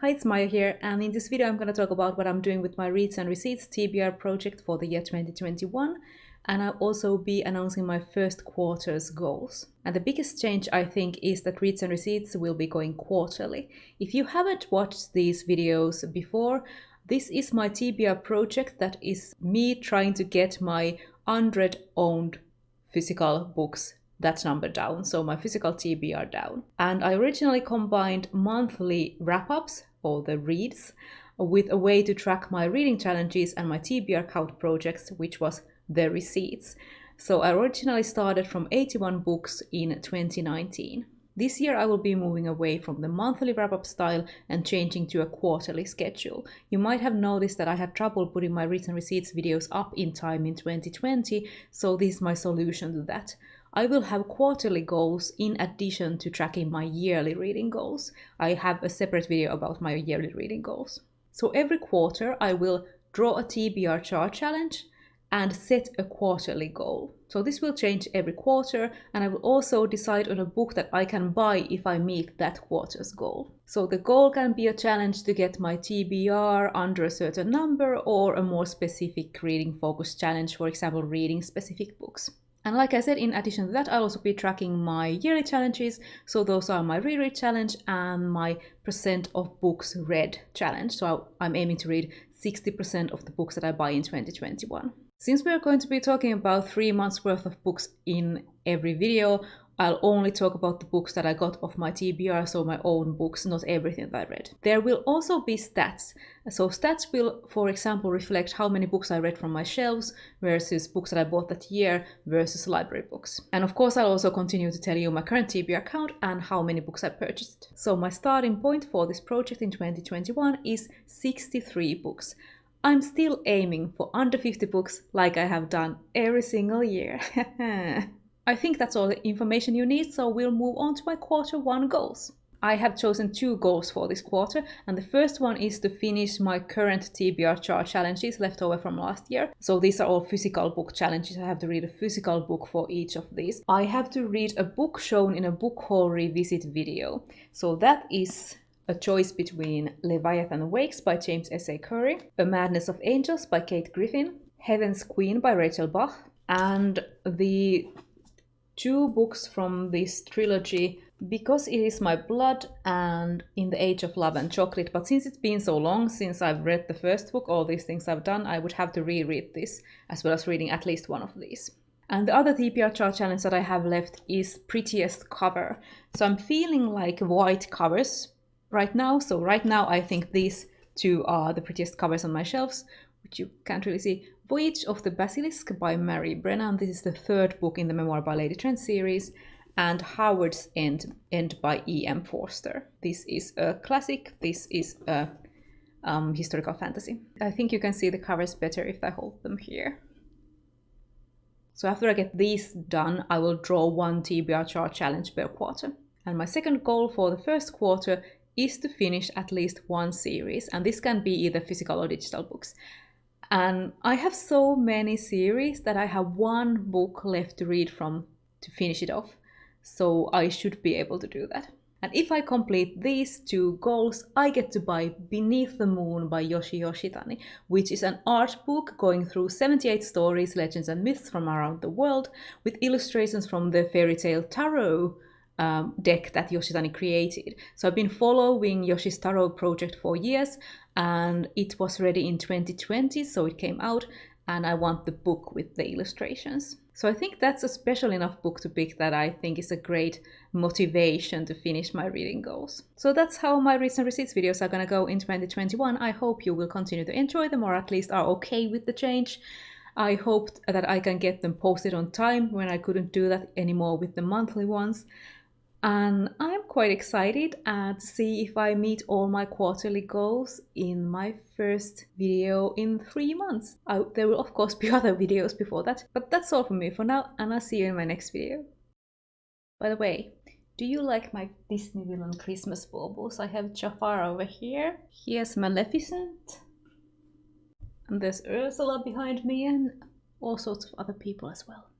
Hi, it's Maija here, and in this video I'm going to talk about what I'm doing with my Reads and Receipts TBR project for the year 2021, and I'll also be announcing my first quarter's goals. And the biggest change I think is that Reads and Receipts will be going quarterly. If you haven't watched these videos before, this is my TBR project that is me trying to get my 100 owned physical books, that number down, so my physical TBR down. And I originally combined monthly wrap-ups, or the reads, with a way to track my reading challenges and my TBR count projects, which was the receipts. So I originally started from 81 books in 2019. This year I will be moving away from the monthly wrap-up style and changing to a quarterly schedule. You might have noticed that I had trouble putting my Reads and Receipts videos up in time in 2020, so this is my solution to that. I will have quarterly goals in addition to tracking my yearly reading goals. I have a separate video about my yearly reading goals. So every quarter I will draw a TBR chart challenge and set a quarterly goal. So this will change every quarter, and I will also decide on a book that I can buy if I meet that quarter's goal. So the goal can be a challenge to get my TBR under a certain number, or a more specific reading focused challenge, for example, reading specific books. And like I said, in addition to that, I'll also be tracking my yearly challenges. So those are my reread challenge and my percent of books read challenge. So I'm aiming to read 60% of the books that I buy in 2021. Since we're going to be talking about 3 months worth of books in every video, I'll only talk about the books that I got off my TBR, so my own books, not everything that I read. There will also be stats. So stats will, for example, reflect how many books I read from my shelves versus books that I bought that year versus library books. And of course, I'll also continue to tell you my current TBR count and how many books I purchased. So my starting point for this project in 2021 is 63 books. I'm still aiming for under 50 books like I have done every single year. I think that's all the information you need, so we'll move on to my quarter one goals. I have chosen 2 goals for this quarter, and the first one is to finish my current TBR chart challenges left over from last year. So these are all physical book challenges. I have to read a physical book for each of these. I have to read a book shown in a book haul revisit video. So that is a choice between Leviathan Wakes by James S.A. Curry, A Madness of Angels by Kate Griffin, Heaven's Queen by Rachel Bach, and the 2 books from this trilogy, Because It Is My Blood and In the Age of Love and Chocolate. But since it's been so long since I've read the first book, all these things I've done, I would have to reread this, as well as reading at least one of these. And the other TBR chart challenge that I have left is Prettiest Cover. So I'm feeling like white covers right now. So right now I think these 2 are the prettiest covers on my shelves, which you can't really see. Voyage of the Basilisk by Brennan. This is the 3rd book in the Memoir by Lady Trent series. And Howard's End by E.M. Forster. This is a classic. This is a historical fantasy. I think you can see the covers better if I hold them here. So after I get these done, I will draw 1 TBR chart challenge per quarter. And my second goal for the first quarter is to finish at least 1 series. And this can be either physical or digital books. And I have so many series that I have 1 book left to read from to finish it off. So I should be able to do that. And if I complete these 2 goals, I get to buy Beneath the Moon by Yoshitani, which is an art book going through 78 stories, legends and myths from around the world, with illustrations from the fairy tale tarot deck that Yoshitani created. So I've been following Yoshi's tarot project for years, and it was ready in 2020, so it came out, and I want the book with the illustrations. So I think that's a special enough book to pick that I think is a great motivation to finish my reading goals. So that's how my Reads and Receipts videos are gonna go in 2021. I hope you will continue to enjoy them, or at least are okay with the change. I hoped that I can get them posted on time when I couldn't do that anymore with the monthly ones. And I'm quite excited to see if I meet all my quarterly goals in my first video in 3 months. There will of course be other videos before that, but that's all from me for now, and I'll see you in my next video. By the way, do you like my Disney villain Christmas baubles? I have Jafar over here, here's Maleficent, and there's Ursula behind me, and all sorts of other people as well.